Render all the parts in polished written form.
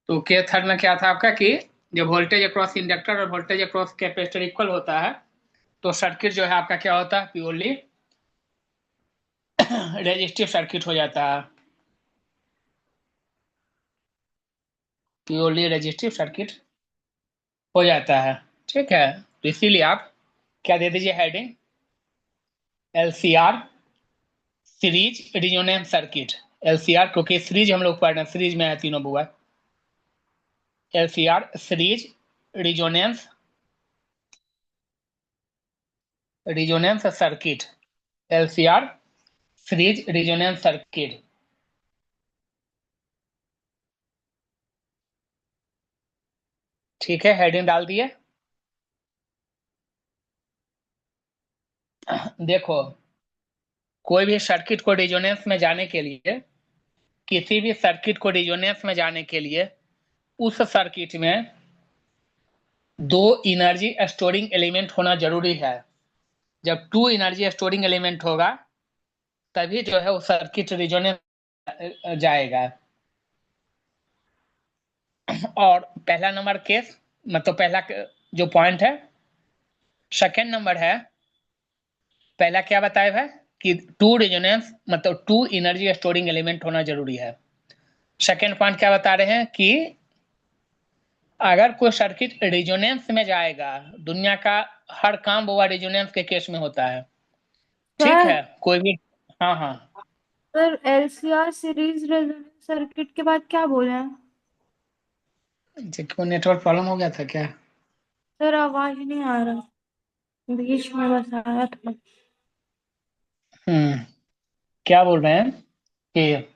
तो के थर्ड में क्या था आपका कि जब वोल्टेज अक्रॉस इंडक्टर और वोल्टेज अक्रॉस कैपेसिटर इक्वल होता है तो सर्किट जो है आपका क्या होता है, प्योरली रेजिस्टिव सर्किट हो जाता है। प्योरली रेजिस्टिव सर्किट हो जाता है। ठीक है, तो इसीलिए आप क्या दे दीजिए heading, LCR series resonance circuit. LCR क्योंकि सीरीज हम लोग पढ़ रहे हैं, सीरीज में है तीनों बुआ। LCR series resonance resonance circuit. LCR series resonance circuit. ठीक है, हेडिंग डाल दिए। देखो, कोई भी सर्किट को रिजोनेंस में जाने के लिए, किसी भी सर्किट को रिजोनेंस में जाने के लिए उस सर्किट में दो एनर्जी स्टोरिंग एलिमेंट होना जरूरी है। जब टू एनर्जी स्टोरिंग एलिमेंट होगा तभी जो है वो सर्किट रिजोनेंस जाएगा। और पहला नंबर केस, मतलब पहला जो पॉइंट है, सेकंड नंबर है, पहला क्या बताया है कि टू रेजोनेंस मतलब टू एनर्जी स्टोरिंग एलिमेंट होना जरूरी है। सेकंड पॉइंट क्या बता रहे हैं कि अगर कोई सर्किट रेजोनेंस में जाएगा, दुनिया का हर काम वो रेजोनेंस के केस में होता है। ठीक सर है, कोई भी। हाँ हाँ। Sir LCR series resonance circuit के बाद क्या बोले हैं? क्यों, नेटवर्क प्रॉब्लम हो गया था क्या? सर आवाज नहीं आ रहा, बीच में बस आया था। हम्म, क्या बोल रहे हैं कि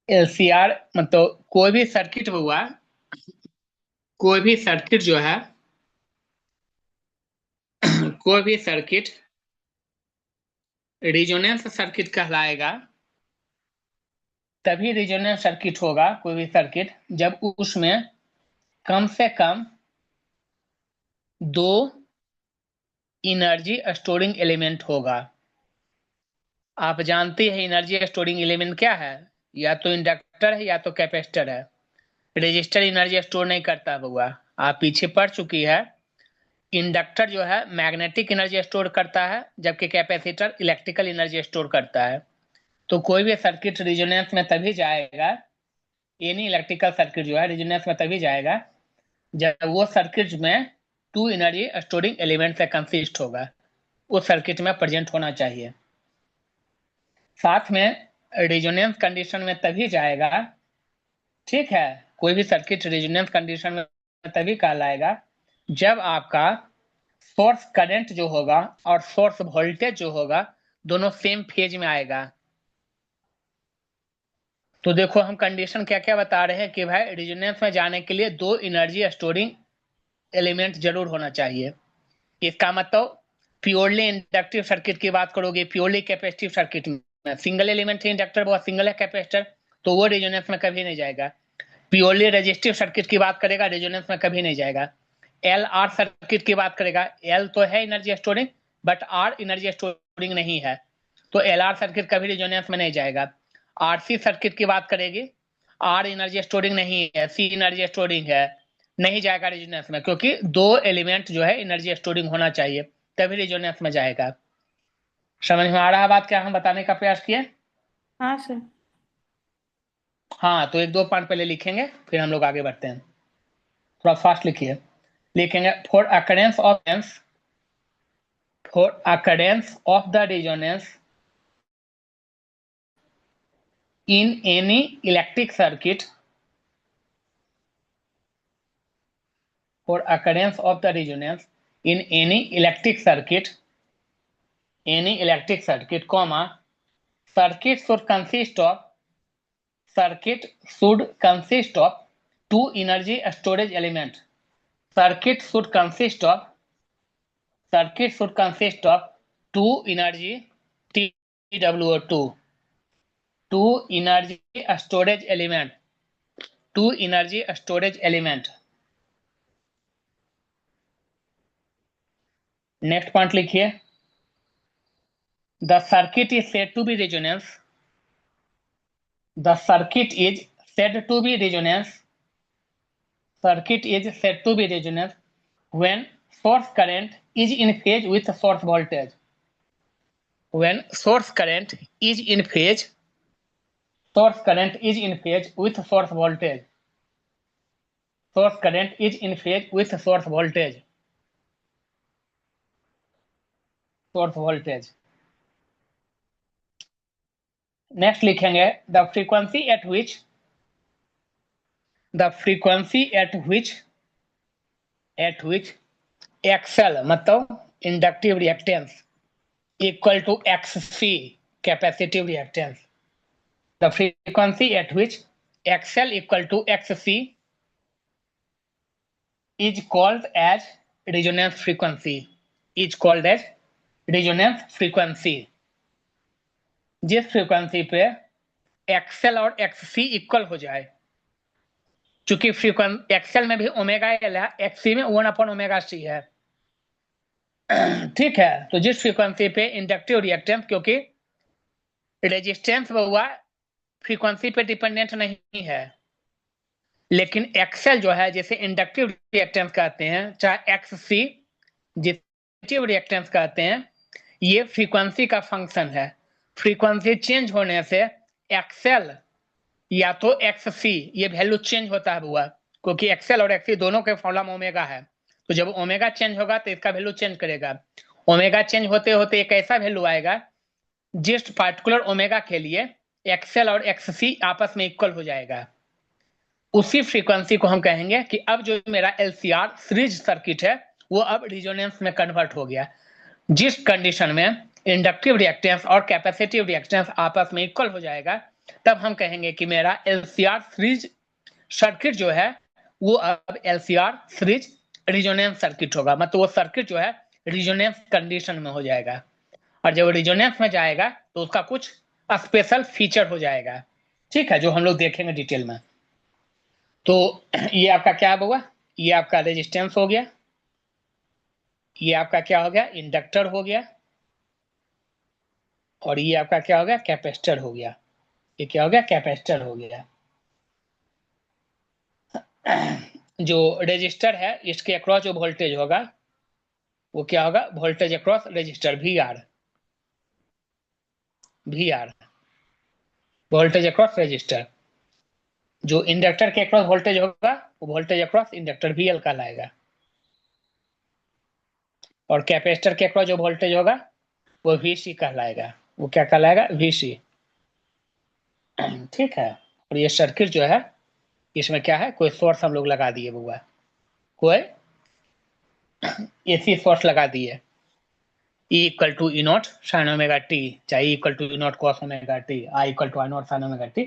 एलसीआर मतलब कोई भी सर्किट हुआ, कोई भी सर्किट जो है, कोई भी सर्किट रिजोनेंस सर्किट कहलाएगा। तभी रिजोनेंस सर्किट होगा कोई भी सर्किट जब उसमें कम से कम दो एनर्जी स्टोरिंग एलिमेंट होगा। आप जानते हैं एनर्जी स्टोरिंग एलिमेंट क्या है, या तो इंडक्टर है या तो कैपेसिटर है। रेजिस्टर एनर्जी स्टोर नहीं करता हुआ, आप पीछे पढ़ चुकी है। इंडक्टर जो है मैग्नेटिक एनर्जी स्टोर करता है, जबकि कैपेसिटर इलेक्ट्रिकल एनर्जी स्टोर करता है। तो कोई भी सर्किट रिजोनेंस में तभी जाएगा, एनी इलेक्ट्रिकल सर्किट जो है रिजोनेंस में तभी जाएगा जब वो सर्किट में टू एनर्जी स्टोरिंग एलिमेंट से कंसिस्ट होगा, उस सर्किट में प्रेजेंट होना चाहिए। साथ में रिजोनेंस कंडीशन में तभी जाएगा। ठीक है, कोई भी सर्किट रेजोनेंस कंडीशन में तभी कहलाएगा जब आपका सोर्स करंट जो होगा और सोर्स वोल्टेज जो होगा दोनों सेम फेज में आएगा। तो देखो, हम कंडीशन क्या क्या बता रहे हैं कि भाई रेजोनेंस में जाने के लिए दो एनर्जी स्टोरिंग एलिमेंट जरूर होना चाहिए। इसका मतलब प्योरली इंडक्टिव सर्किट की बात करोगे, प्योरली कैपेसिटिव सर्किट में सिंगल एलिमेंट है इंडक्टर, बहुत सिंगल है कैपेसिटर, तो वो रेजोनेंस में कभी नहीं जाएगा। प्योरली रेजिस्टिव सर्किट की बात करेगा, रेजोनेंस में कभी नहीं जाएगा। एल आर सर्किट की बात करेगा, एल तो है energy storing but R energy storing नहीं है, तो एल आर सर्किट कभी रेजोनेंस में नहीं जाएगा। आरसी सर्किट की बात करेगी, आर एनर्जी स्टोरिंग नहीं है, सी एनर्जी स्टोरिंग है, नहीं जाएगा रेजोनेंस में, क्योंकि दो एलिमेंट जो है एनर्जी स्टोरिंग होना चाहिए तभी रेजोनेंस में जाएगा। समझ में आ रहा है बात क्या हम बताने का प्रयास किए? हाँ सर। हाँ, तो एक दो पॉइंट पहले लिखेंगे फिर हम लोग आगे बढ़ते हैं। थोड़ा फास्ट लिखिए। लिखेंगे for occurrence of the resonance in any electric circuit, for occurrence of the resonance in any electric circuit, comma, circuit should consist of circuit should consist of two energy storage element. Circuit should consist of circuit should consist of two energy TWO2, two energy storage element, two energy storage element. Next point लिखिए, the circuit is said to be resonance, the circuit is said to be resonance. Circuit is said to be resonance when source current is in phase with source voltage. When source current is in phase, source current is in phase with source voltage. Source current is in phase with source voltage. Source voltage. Next लिखेंगे the frequency at which the frequency at which XL मतलब inductive reactance equal to XC capacitive reactance. The frequency at which XL equal to XC is called as resonance frequency. Is called as resonance frequency. जिस frequency पे XL और एक्ससी equal हो जाए, चूंकि frequency XL में भी omega L है, एक्ससी में 1/ओमेगा सी है. ठीक है, तो जिस फ्रीक्वेंसी पे इंडक्टिव रिएक्टेंस, क्योंकि रेजिस्टेंस हुआ फ्रीक्वेंसी पे डिपेंडेंट नहीं है, लेकिन एक्सएल जो है जैसे इंडक्टिव रिएक्टेंस कहते हैं, चाहे एक्ससी जिसे रिएक्टेंस कहते हैं, ये फ्रीक्वेंसी का फंक्शन है. फ्रीक्वेंसी चेंज होने से एक्सएल या तो एक्ससी ये वैल्यू चेंज होता है हुआ, क्योंकि एक्सएल और एक्ससी दोनों के फॉर्मूला ओमेगा है. तो जब ओमेगा चेंज होगा तो इसका वैल्यू चेंज करेगा. ओमेगा चेंज होते होते एक ऐसा वैल्यू आएगा जिस पार्टिकुलर ओमेगा के लिए एक्सएल और एक्ससी आपस में इक्वल हो जाएगा. उसी फ्रीक्वेंसी को हम कहेंगे कि अब जो मेरा एलसीआर सीरीज सर्किट है वो अब रिजोनेंस में कन्वर्ट हो गया. जिस कंडीशन में इंडक्टिव रिएक्टेंस और कैपेसिटिव रिएक्टेंस आपस में इक्वल हो जाएगा, तब हम कहेंगे कि मेरा एलसीआर सीरीज सर्किट जो है वो अब एलसीआर सीरीज रिजोनेंस सर्किट होगा. मतलब वो सर्किट जो है रिजोनेंस कंडीशन में हो जाएगा, और जब रिजोनेंस में जाएगा तो उसका कुछ स्पेशल फीचर हो जाएगा. ठीक है, जो हम लोग देखेंगे डिटेल में. तो ये आपका क्या होगा, ये आपका रेजिस्टेंस हो गया, ये आपका क्या हो गया, इंडक्टर हो गया, और ये आपका क्या हो गया, कैपेसिटर हो गया. ये क्या हो गया, कैपेसिटर हो गया. जो रेजिस्टर है इसके अक्रॉस जो वोल्टेज होगा वो क्या होगा, voltage across resistor V R. Voltage across resistor. जो इंडक्टर के अक्रॉस वोल्टेज होगा वो voltage across inductor V L कहलाएगा, और कैपेसिटर के अक्रॉस जो वोल्टेज होगा वो वी सी कहलाएगा. वो क्या कहलाएगा, वी सी. ठीक है, और ये सर्किट जो है इसमें क्या है, कोई सोर्स हम लोग लगा दिए हुआ, कोई एसी सोर्स लगा दिए. E equal to E naught sine omega T, चाहे equal to E naught cos omega T, I equal to I naught sine omega T.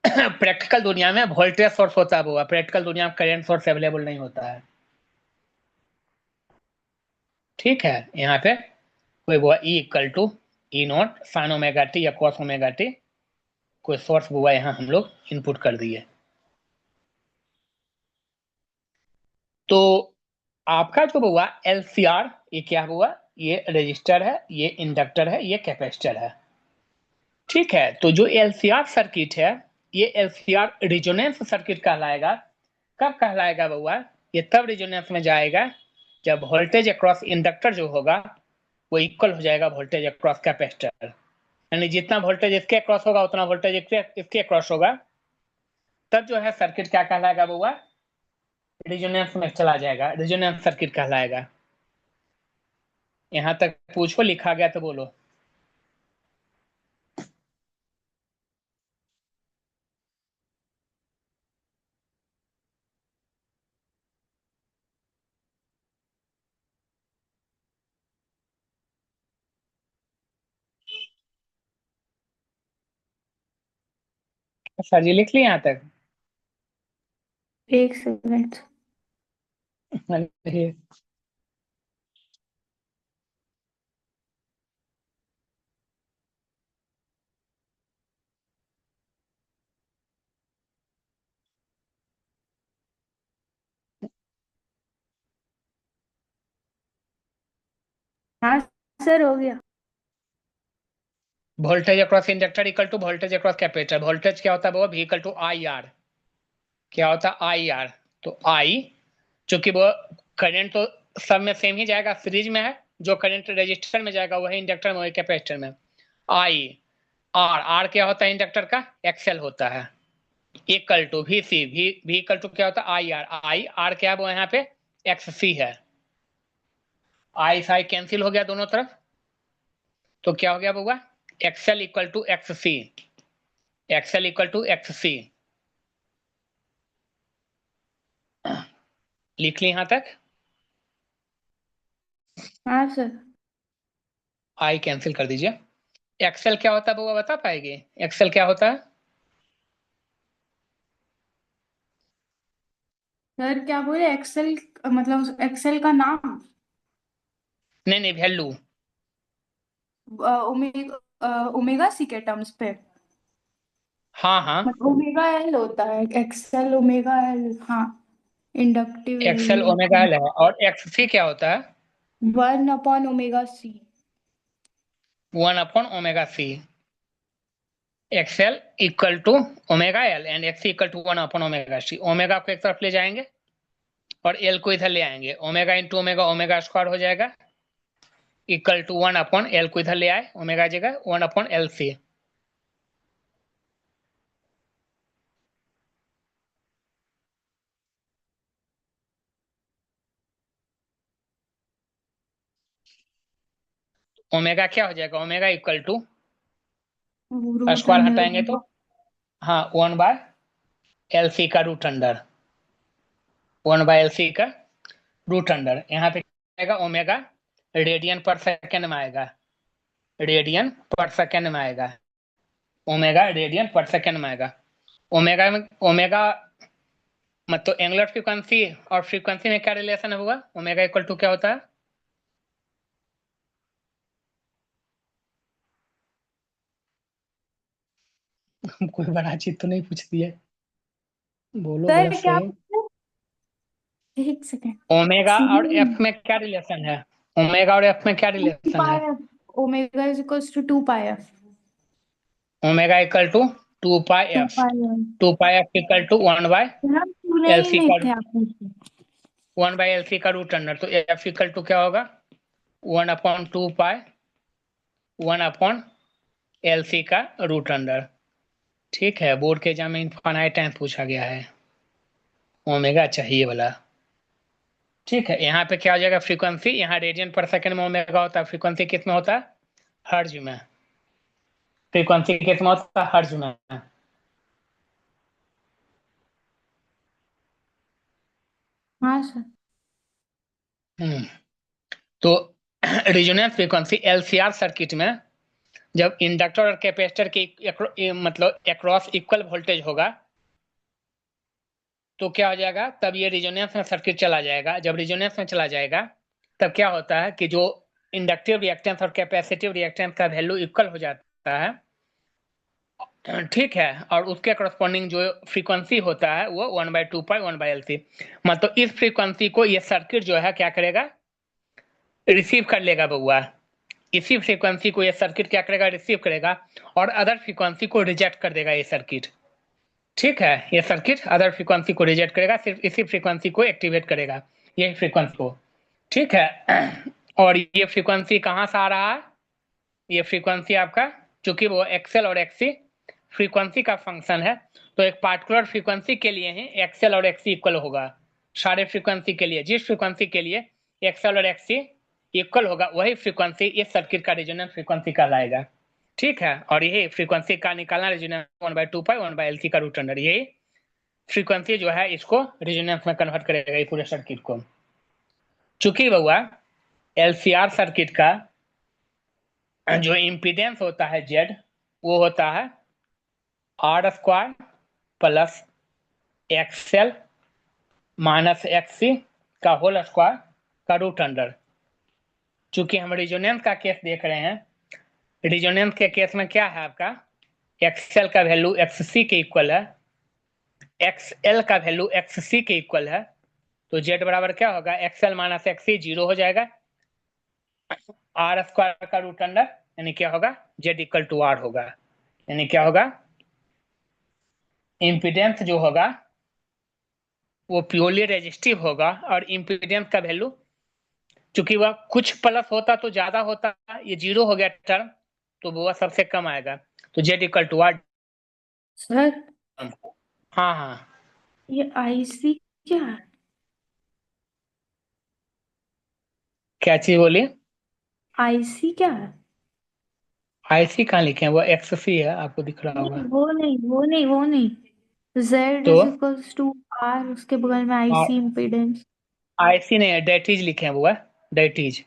Practical दुनिया में वोल्टेज सोर्स होता है वो, प्रैक्टिकल दुनिया में करंट सोर्स अवेलेबल नहीं होता है. ठीक है, यहाँ पे कोई वो E equal to E naught sine omega T या कॉस ओमेगा टी कोई सोर्स हुआ यहाँ हम लोग इनपुट कर दिए. तो आपका जो हुआ एलसीआर, ये क्या हुआ, ये रेजिस्टर है, ये इंडक्टर है, ये कैपेसिटर है. ठीक है, तो जो एलसीआर सर्किट है ये एलसीआर रिजोनेंस सर्किट कहलाएगा. कब कहलाएगा बउआ, ये तब रिजोनेंस में जाएगा जब वोल्टेज अक्रॉस इंडक्टर जो होगा वो इक्वल हो जाएगा वोल्टेज अक्रॉस कैपेसिटर. यानी जितना वोल्टेज इसके अक्रॉस होगा उतना वोल्टेज इसके अक्रॉस होगा, तब जो है सर्किट क्या कहलाएगा बउआ, रिजोनेंस में चला जाएगा, रिजोनेंस सर्किट कहलाएगा. यहां तक पूछो, लिखा गया तो बोलो. सर जी लिख लिया यहाँ तक. एक सेकंड. हाँ सर, हो गया. Voltage across inductor equal to voltage across capacitor. Voltage क्या होता है वो भी इक्वल टू आई आर। क्या होता है आई आर? तो आई, चूंकि वो करंट तो सब में सेम ही जाएगा, सीरीज में है, जो करंट रेजिस्टर में जाएगा वही इंडक्टर में वही कैपेसिटर में। आई आर, आर क्या होता है इंडक्टर का? एक्सएल होता है, इक्वल टू वी सी। भी इक्वल टू क्या होता है? I R. आई आर क्या है वो यहाँ पे एक्स सी है। आई से आई कैंसिल हो गया दोनों तरफ, तो क्या हो गया बउआ? XL equal to X C. XL equal to X C. लिख ली यहां तक? हाँ सर। आई कैंसिल कर दीजिए। एक्सएल क्या होता है बउआ बता पाएगी? एक्सएल क्या होता है? सर क्या बोले, एक्सेल मतलब एक्सेल का नाम? नहीं नहीं, वैल्यू। ओमेगा, ओमेगा सी के टर्म्स पे। हाँ हाँ, मतलब ओमेगा एल होता है, एक्सेल ओमेगा एल, हाँ। Inductive XL value omega L है, और एक्स सी क्या होता है? Omega C. Omega C. XL equal to omega L and X equal to omega C. Omega को एक तरफ ले जाएंगे और एल को इधर ले आएंगे, omega into omega, omega square हो जाएगा, इक्वल टू 1/एल को इधर ले आए ओमेगा जगह 1/एल सी। ओमेगा क्या हो जाएगा? Omega equal to, root square under. हटाएंगे तो हाँ 1/एल सी का रूट अंडर। 1/एल सी का रूट अंडर। यहाँ पे क्या आएगा? ओमेगा रेडियन पर सेकेंड में आएगा, रेडियन पर सेकेंड में आएगा, ओमेगा रेडियन पर सेकेंड में आएगा। ओमेगा में ओमेगा मतलब एंगुलर फ्रीक्वेंसी और फ्रीक्वेंसी में क्या रिलेशन होगा? ओमेगा इक्वल टू क्या होता है? कोई बड़ा चीज तो नहीं पूछ दिया, बोलो भैया सर क्या सही। बोले? एक सेकेंड। ओमेगा और एफ सीरीज में क्या रिलेशन है? ओमेगा और एफ में क्या टू रिलेशन है? Pi F. Omega is equals to 2 pi F. Omega equal to 2 pi two F. Pi F. 2 pi F equal to one by हम सुने एल ही सी नहीं का, थे आपने। 1/एल सी का रूट अंडर। तो एफ इक्वल टू क्या होगा? 1/2 पाई 1/एल सी का रूट अंडर। ठीक है, बोर्ड के एग्जाम में इनफाइनाइट टाइम पूछा गया है, ओमेगा चाहिए वाला। ठीक है, यहाँ पे क्या हो जाएगा? फ्रीक्वेंसी, यहाँ रेडियन पर सेकंड में ओमेगा होता है, फ्रीक्वेंसी किस में होता है? हर्ज में। फ्रीक्वेंसी किस में होता है? हर्ज में। हाँ सर। हम्म, तो रिजोनेंस फ्रीक्वेंसी एलसीआर सर्किट में जब इंडक्टर और कैपेसिटर के मतलब अक्रॉस इक्वल वोल्टेज होगा तो क्या हो जाएगा? तब ये रिजोनेंस में सर्किट चला जाएगा। जब रिजोनेंस में चला जाएगा तब क्या होता है कि जो इंडक्टिव रिएक्टेंस और कैपेसिटिव रिएक्टेंस का वैल्यू इक्वल हो जाता है, ठीक है, और उसके करस्पॉन्डिंग जो फ्रीक्वेंसी होता है वो 1/2 पाई 1/एल सी। मतलब इस फ्रीक्वेंसी को ये सर्किट जो है क्या करेगा? रिसीव कर लेगा बउआ। इसी फ्रीक्वेंसी को ये सर्किट क्या करेगा? रिसीव करेगा, और अदर फ्रीक्वेंसी को रिजेक्ट कर देगा ये सर्किट। ठीक है, ये सर्किट अदर फ्रीक्वेंसी को रिजेक्ट करेगा, सिर्फ इसी फ्रीक्वेंसी को एक्टिवेट करेगा, यही फ्रीक्वेंसी को। ठीक है, और ये फ्रीक्वेंसी कहाँ से आ रहा है? ये फ्रीक्वेंसी आपका, चूंकि वो एक्सएल और एक्सी फ्रीक्वेंसी का फंक्शन है, तो एक पार्टिकुलर फ्रीक्वेंसी के लिए ही एक्सएल और एक्सी इक्वल होगा। सारे फ्रीक्वेंसी के लिए, जिस फ्रीक्वेंसी के लिए एक्सएल और एक्सी इक्वल होगा वही फ्रीक्वेंसी इस सर्किट का रिजोनेंस फ्रीक्वेंसी कहलाएगा। ठीक है, और यही फ्रीक्वेंसी का निकालना रिजोनेंस 1/2 पाई 1/एल सी का रूट अंडर, यही फ्रीक्वेंसी जो है इसको रिजोनेंस में कन्वर्ट करेगा ये पूरे सर्किट को। चूंकि बउआ एलसीआर सर्किट का जो इम्पीडेंस होता है जेड, वो होता है R² plus XL minus XC का होल स्क्वायर का रूट अंडर। चूंकि हम रिजोनेंस का केस देख रहे हैं, रिजोनेंस के केस में क्या है आपका? एक्सएल का वैल्यू एक्ससी के इक्वल है, एक्सएल का वैल्यू एक्ससी के इक्वल है, तो जेड बराबर क्या होगा? एक्सएल माइनस एक्सी 0 हो जाएगा, R² का रूट अंडर यानी क्या होगा, जेड इक्वल टू आर होगा। यानी क्या होगा, इम्पीडेंस जो होगा वो प्योरली रेजिस्टिव होगा, और इम्पीडेंस का वैल्यू चूंकि वह कुछ प्लस होता तो ज्यादा होता, ये जीरो हो गया टर्म, तो वह सबसे कम आएगा, तो Z equal to R. Sir हाँ हाँ। ये आईसी क्या है? क्या चीज बोली? आईसी क्या है? आईसी कहाँ लिखे हैं, वो एक्ससी है, आपको दिख रहा नहीं होगा। वो नहीं वो नहीं वो नहीं, जेड तो इज इक्वल्स टू आर, उसके बगल में आईसी इम्पीडेंस। आईसी नहीं है, डेटीज लिखे हैं, वो है डेटीज।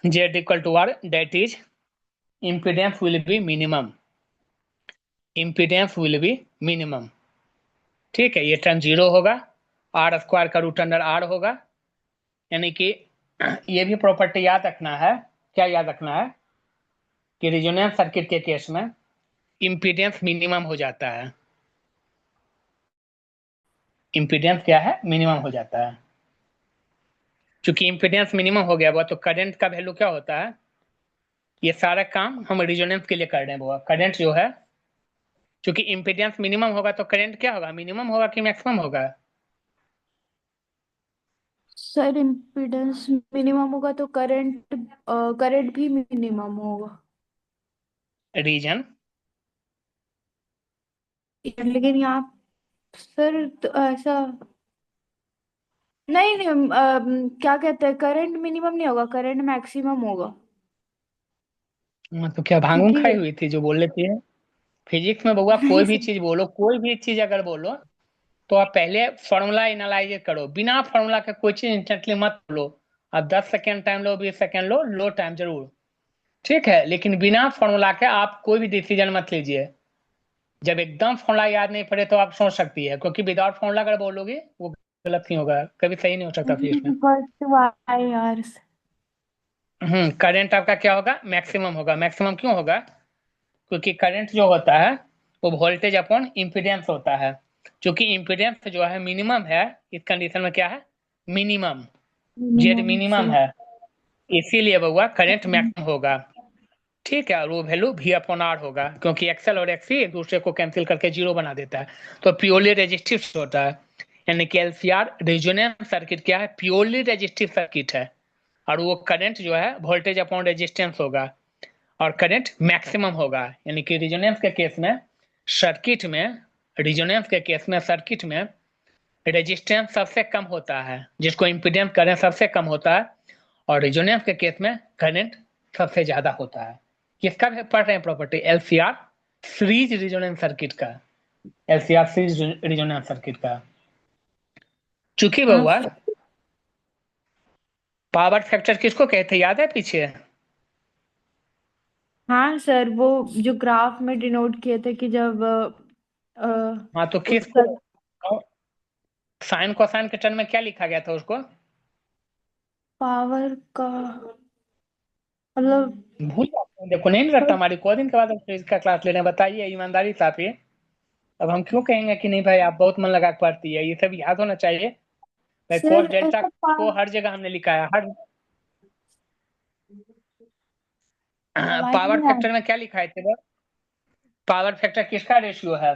जेड इक्वल टू आर, डेटीज impedance will be minimum, impedance will be minimum। ठीक है, ये टर्म जीरो होगा, आर स्क्वायर का रूट अंडर आर होगा। यानी कि ये भी प्रॉपर्टी याद रखना है। क्या याद रखना है कि रिजोनेंस सर्किट के केस में इम्पीडेंस मिनिमम हो जाता है। इम्पीडेंस क्या है, मिनिमम हो जाता है। चूंकि इम्पीडेंस मिनिमम हो गया हुआ, तो करंट का वैल्यू क्या होता है, ये सारा काम हम रिजोनेंस के लिए कर रहे हैं बुआ। करंट जो है, चूंकि इम्पीडेंस मिनिमम होगा तो करंट क्या होगा, मिनिमम होगा कि मैक्सिमम होगा? सर इम्पीडेंस मिनिमम होगा तो करंट करंट भी मिनिमम होगा। रीजन? लेकिन यहाँ सर तो ऐसा नहीं नहीं क्या कहते हैं, करंट मिनिमम नहीं होगा, करंट मैक्सिमम होगा। तो क्या भांगून क्योंकि खाई हुई थी जो बोल रही थी? फिजिक्स में बउआ कोई नहीं भी सर, चीज बोलो, कोई भी चीज अगर बोलो, तो आप पहले फॉर्मूला एनालाइज करो। बिना फॉर्मूला के कोई चीज इंस्टेंटली मत लो। आप 10 सेकेंड टाइम लो, 20 सेकेंड लो टाइम जरूर, ठीक है, लेकिन बिना फॉर्मूला के आप कोई भी डिसीजन मत लीजिए। जब एकदम फॉर्मूला याद नहीं पड़े तो आप सोच सकती है, क्योंकि विदाउट फॉर्मूला अगर बोलोगे वो गलत नहीं होगा, कभी सही नहीं हो सकता फिजिक्स में। फर्स्ट वाई यार। करंट आपका क्या होगा, मैक्सिमम होगा। मैक्सिमम क्यों होगा, क्योंकि करंट जो होता है वो वोल्टेज अपॉन इम्पीडेंस होता है। क्योंकि इम्पीडेंस जो है मिनिमम है, इस कंडीशन में क्या है, मिनिमम, जेड मिनिमम मिनिमम से है, इसीलिए वह करंट मैक्सिमम होगा। ठीक है, और वो वैल्यू भी अपॉन आर होगा, क्योंकि एक्सएल और एक्सी एक दूसरे को कैंसिल करके जीरो बना देता है, तो प्योरली रेजिस्टिव होता है। यानी कि एलसीआर रेजोनेंस सर्किट क्या है, प्योरली रेजिस्टिव सर्किट है, और वो करंट जो है वोल्टेज अपॉन रेजिस्टेंस होगा, और करंट मैक्सिमम होगा। यानी कि रिजोनेंस के केस में सर्किट में, रिजोनेंस के केस में सर्किट में रेजिस्टेंस सबसे कम होता है, जिसको इम्पीडेंस करंट सबसे कम होता है, और रिजोनेंस के केस में करंट सबसे ज्यादा होता है। किसका पढ़ रहे हैं property, LCR series resonance circuit का, एलसीआर सीरीज रिजोनेंस सर्किट का। चूंकि हाँ बहुआ सर। पावर फैक्टर किसको कहते हैं, याद है पीछे? हाँ सर, वो जो ग्राफ में डिनोट किए थे कि जब हाँ, तो उसका किसको साइन कोसाइन के टर्म में क्या लिखा गया था उसको? पावर का मतलब भूल जाते हैं, देखो नहीं रटता हमारी, को दिन के बाद हम इसका क्लास ले रहे हैं, बताइए ईमानदारी से आप ये। अब हम क्यों कहेंगे कि नहीं भाई आप बहुत मन लगा के पढ़ती है, ये सब याद होना चाहिए। भाई कोस सर डेल्टा ऐसा को हर जगह हमने लिखा है, हर आवाज पावर नहीं आ फैक्टर में क्या लिखा है थे? पावर फैक्टर किसका रेशियो है?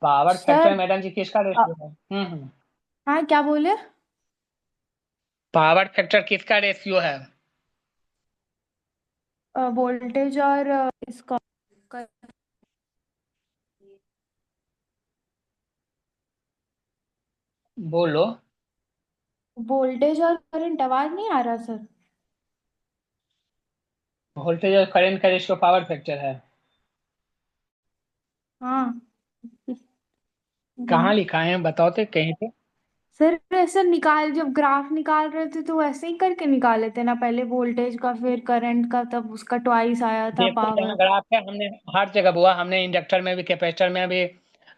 Power sir. फैक्टर मैडम जी किसका अ, रेशियो है? हाँ क्या बोले? पावर फैक्टर किसका रेशियो है? वोल्टेज और इसका बोलो। वोल्टेज और करंट, आवाज नहीं आ रहा सर? वोल्टेज और करंट का रेशियो पावर फैक्टर है। हाँ। कहाँ लिखा है बताओ तो कहीं पे। सर ऐसा निकाल, जब ग्राफ निकाल रहे थे तो वैसे ही करके निकाले थे ना, पहले वोल्टेज का फिर करंट का, तब उसका ट्वाइस आया था देखो जहाँ पावर। ग्राफ है, हमने हर जगह बुआ, हमने इंडक्टर में भी कैपेसिटर में भी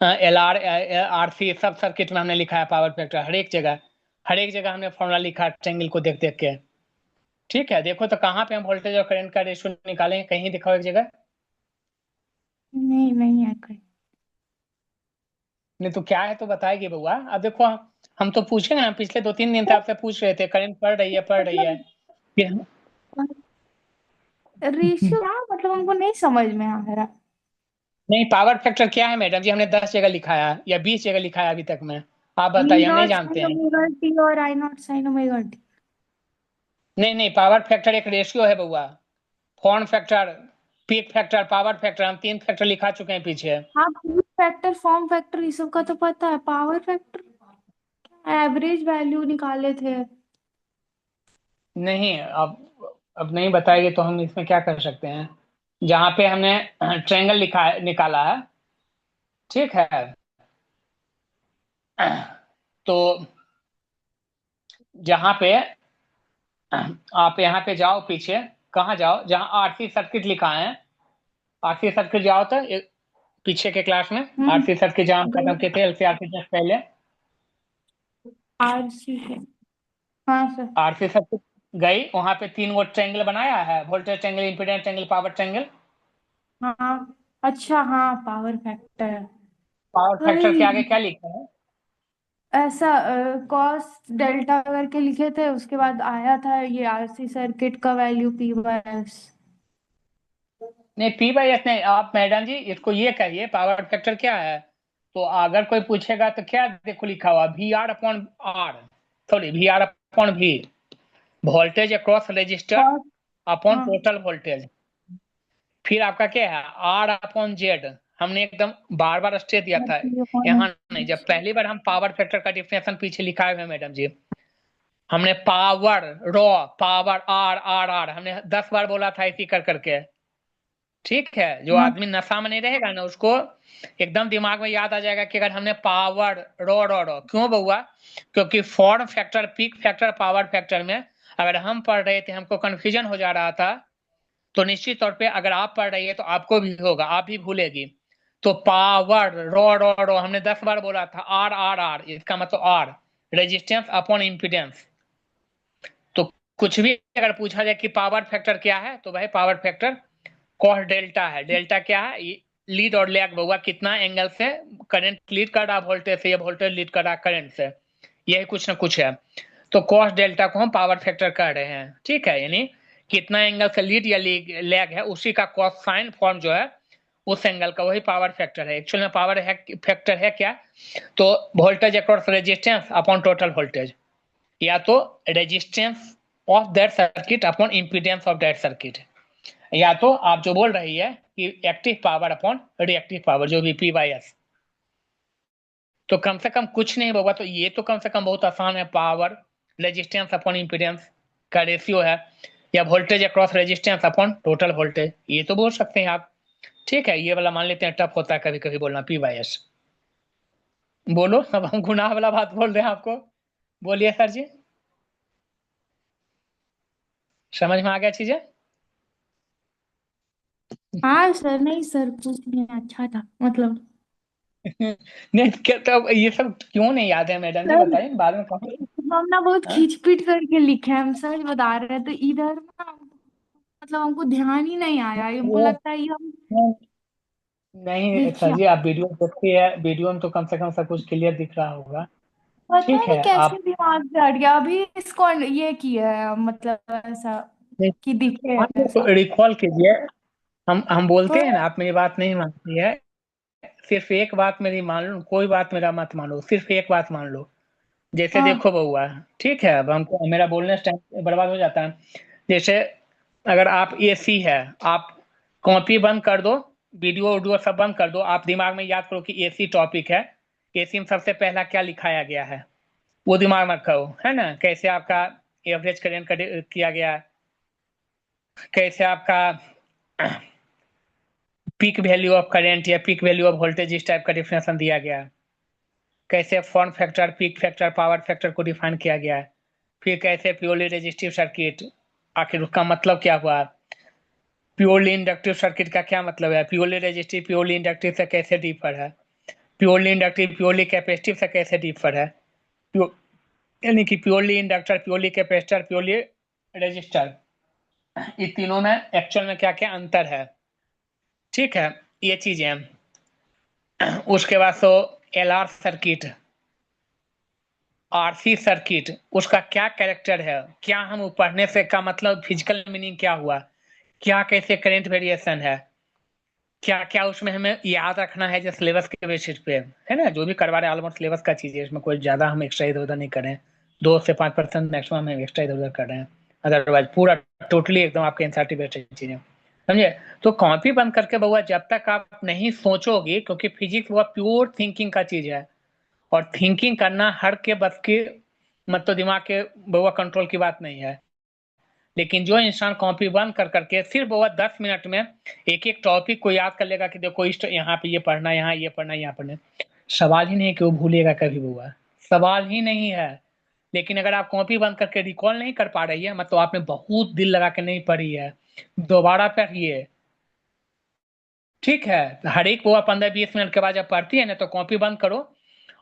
एल आर आर सी सब सर्किट में हमने लिखा है पावर फैक्टर, हर एक जगह हमने फॉर्मूला लिखा है ट्रायंगल को देख देख के। ठीक है, देखो तो कहाँ पे हम वोल्टेज और करंट का रेशियो निकालें, कहीं दिखाओ एक जगह। नहीं नहीं है कहीं। नहीं तो क्या है तो बताएगी बउआ। अब देखो, हम तो पूछेंगे ना, पिछले 2-3 दिन से आपसे पूछ रहे थे करंट पड़ रही है। मतलब फिर हम- रेशियो क्या मतलब हमको नहीं समझ में आ रहा। नहीं, पावर फैक्टर क्या है मैडम जी? हमने 10 जगह लिखाया या 20 जगह लिखाया अभी तक में। आप ई बताइए, हम नहीं नॉट जानते साइन हैं। ओमेगा टी और आई नॉट साइन ओमेगा टी। नहीं नहीं, पावर फैक्टर एक रेशियो है बउआ। Form factor, peak factor, power factor, हम 3 फैक्टर लिखा चुके हैं पीछे। हाँ, पीक फैक्टर फॉर्म फैक्टर ये सब का तो पता है। पावर फैक्टर एवरेज वैल्यू निकाले थे। नहीं, अब नहीं बताएगी तो हम इसमें क्या कर सकते हैं। जहाँ पे हमने ट्रायंगल लिखा निकाला है, ठीक है, तो जहाँ पे आप यहाँ पे जाओ पीछे, कहाँ जाओ जहाँ आरसी सर्किट लिखा है, आरसी सर्किट जाओ तो पीछे के क्लास में हम्म। आरसी सर्किट जहाँ हम खत्म किए थे एलसीआर जस्ट पहले। आर सी है। हाँ सर। आरसी सर्किट गई, वहां पे 3 गो ट्रायंगल बनाया है, voltage triangle, impedance triangle, power triangle. हाँ अच्छा, हाँ पावर फैक्टर। पावर फैक्टर के वही आगे क्या लिखा है? ऐसा कॉस डेल्टा करके लिखे थे, उसके बाद आया था ये आरसी सर्किट का वैल्यू पी बाय एस। नहीं, पी बाई एस नहीं, आप मैडम जी इसको ये कहिए पावर फैक्टर क्या है। तो अगर कोई पूछेगा तो क्या देखो लिखा हुआ, V R upon R, sorry V R upon V, voltage across resistor cos. Upon हाँ। Total voltage. फिर आपका क्या है, आर अपॉन जेड। हमने एकदम बार बार स्टेट दिया था, यहाँ नहीं। जब पहली बार हम पावर फैक्टर का डिफिनेशन पीछे लिखा हुआ है मैडम जी, हमने पावर रॉ, पावर आर आर आर हमने 10 बार बोला था इसी कर करके। ठीक है, जो हाँ। आदमी नशा में नहीं रहेगा ना, उसको एकदम दिमाग में याद आ जाएगा कि अगर हमने पावर रॉ रॉ रॉ क्यों बउआ, क्योंकि form factor, peak factor, power factor में अगर हम पढ़ रहे थे हमको कंफ्यूजन हो जा रहा था, तो निश्चित तौर पे अगर आप पढ़ रही है तो आपको भी होगा, आप भी भूलेगी। तो पावर रॉ रॉ रॉ हमने 10 बार बोला था, आर आर आर इसका मतलब आर रेजिस्टेंस अपॉन इम्पिडेंस। तो कुछ भी अगर पूछा जाए कि पावर फैक्टर क्या है, तो भाई पावर फैक्टर कॉस डेल्टा है। डेल्टा क्या है? लीड और लैग बउआ, कितना एंगल से करंट लीड कर रहा वोल्टेज से या वोल्टेज लीड कर रहा करंट से, यही कुछ ना कुछ है। तो कॉस डेल्टा को हम पावर फैक्टर कर रहे हैं, ठीक है, यानी कितना एंगल से लीड या लैग है उसी का कॉस साइन फॉर्म जो है उस एंगल का, वही पावर फैक्टर है। एक्चुअल में पावर है फैक्टर है क्या, तो voltage across resistance upon total voltage, या तो resistance of that circuit upon impedance of that circuit, या तो आप जो बोल रही है कि active power upon reactive power, जो भी पी बाई एस। तो कम से कम कुछ नहीं होगा, तो ये तो कम से कम बहुत आसान है, पावर रेजिस्टेंस अपॉन इम्पीडेंस का रेशियो है, या voltage across resistance upon total voltage, ये तो बोल सकते हैं आप। ठीक है, ये वाला मान लेते हैं टफ होता है कभी कभी बोलना, पी बाई एस। बोलो, अब हम गुनाह वाला बात बोल रहे हैं आपको। बोलिए सर जी, समझ में आ गया चीजें? हाँ सर, नहीं सर कुछ नहीं, अच्छा था मतलब। नहीं क्या, तो ये सब क्यों नहीं याद है मैडम जी, सर बताइए बाद में कहो। हम ना बहुत हाँ? खींच पीट करके लिखे हैं, हम सच बता रहे हैं। तो इधर ना मतलब हमको ध्यान ही नहीं आया, हमको वो लगता है ये हम। नहीं सर देखिए, जी, आप वीडियो देखते हैं, वीडियो में तो कम से कम सब कुछ क्लियर दिख रहा होगा। पता ठीक नहीं है कैसे आप, दिमाग से हट गया अभी इसको ये किया है, मतलब ऐसा कि दिखे ऐसा। रिकॉल कीजिए। हम बोलते तो हैं ना, आप मेरी बात नहीं मानती है, सिर्फ एक बात मेरी मान लो, कोई बात मेरा मत मानो, सिर्फ एक बात मान लो। जैसे हाँ। देखो बउआ, ठीक है, अब हमको मेरा बोलने से टाइम बर्बाद हो जाता है। जैसे अगर आप एसी है, आप कॉपी बंद कर दो, वीडियो वीडियो सब बंद कर दो, आप दिमाग में याद करो कि एसी टॉपिक है, एसी में सबसे पहला क्या लिखाया गया है, वो दिमाग में रखो, है ना, कैसे आपका एवरेज करंट किया गया है, कैसे आपका पीक वैल्यू ऑफ करंट या पीक वैल्यू ऑफ वोल्टेज इस टाइप का डिफिनेशन दिया गया है, कैसे form factor, peak factor, power factor को डिफाइन किया गया है, फिर कैसे प्योरली रेजिस्टिव सर्किट, आखिर उसका मतलब क्या हुआ, प्योरली इंडक्टिव सर्किट का क्या मतलब है, प्योरली रेजिस्टिव प्योरली इंडक्टिव से कैसे डिफर है, प्योरली इंडक्टिव प्योरली कैपेसिटिव से कैसे डिफर है, यानी कि purely inductor purely capacitor purely resistor, ये तीनों में एक्चुअल में क्या क्या अंतर है। ठीक है, ये चीजें हैं। उसके बाद तो एलआर सर्किट, आरसी सर्किट, उसका क्या कैरेक्टर है, क्या हम पढ़ने से का मतलब फिजिकल मीनिंग क्या हुआ, क्या कैसे करंट वेरिएशन है, क्या क्या उसमें हमें याद रखना है जो सिलेबस के बेसिस पे है ना, जो भी करवा रहे हैं ऑलमोस्ट सिलेबस का चीज है, इसमें कोई ज्यादा हम एक्स्ट्रा इधर उधर नहीं कर रहे हैं, 2 से 5% मैक्सिमम हम एक्स्ट्रा इधर उधर कर रहे हैं, अदरवाइज पूरा टोटली एकदम आपके एनसीईआरटी बेस्ड चीजें, समझे। तो कॉपी बंद करके बउआ जब तक आप नहीं सोचोगे, क्योंकि फिजिक्स वो प्योर थिंकिंग का चीज है, और थिंकिंग करना हर के बस के मतलब दिमाग के बउआ कंट्रोल की बात नहीं है। लेकिन जो इंसान कॉपी बंद कर करके सिर्फ वो 10 मिनट में एक एक टॉपिक को याद कर लेगा कि देखो इस यहाँ पे ये पढ़ना, यहाँ ये पढ़ना, यहाँ पढ़ना, सवाल ही नहीं कि वो भूलेगा कभी हुआ, सवाल ही नहीं है। लेकिन अगर आप कॉपी बंद करके रिकॉल नहीं कर पा रही है, मतलब आपने बहुत दिल लगा के नहीं पढ़ी है, दोबारा पढ़िए, ठीक है। हर एक वो 15-20 मिनट के बाद जब पढ़ती है ना, तो कॉपी बंद करो,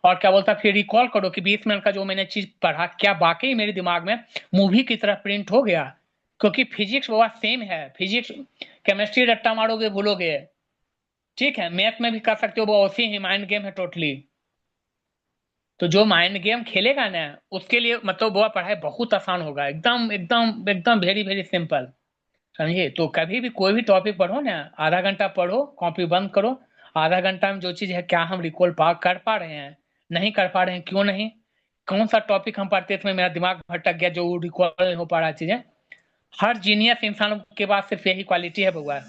और क्या बोलता फिर रिकॉल करो कि 20 मिनट का जो मैंने चीज पढ़ा क्या वाकई मेरे दिमाग में मूवी की तरह प्रिंट हो गया। क्योंकि फिजिक्स वो सेम है, फिजिक्स केमिस्ट्री रट्टा मारोगे भूलोगे, ठीक है, मैथ में भी कर सकते हो, वो उसी ही माइंड गेम है टोटली। तो जो माइंड गेम खेलेगा ना, उसके लिए मतलब वो पढ़ाई बहुत आसान होगा, एकदम एकदम एकदम वेरी वेरी सिंपल, समझिए। तो कभी भी कोई भी टॉपिक पढ़ो ना, आधा घंटा पढ़ो, कॉपी बंद करो, आधा घंटा में जो चीज है क्या हम रिकॉल पा कर पा रहे हैं, नहीं कर पा रहे हैं, क्यों नहीं, कौन सा टॉपिक हम पढ़ते थे मेरा दिमाग भटक गया जो रिकॉल नहीं हो पा रहा चीजें। हर जीनियस इंसान के पास सिर्फ यही क्वालिटी है बउआ,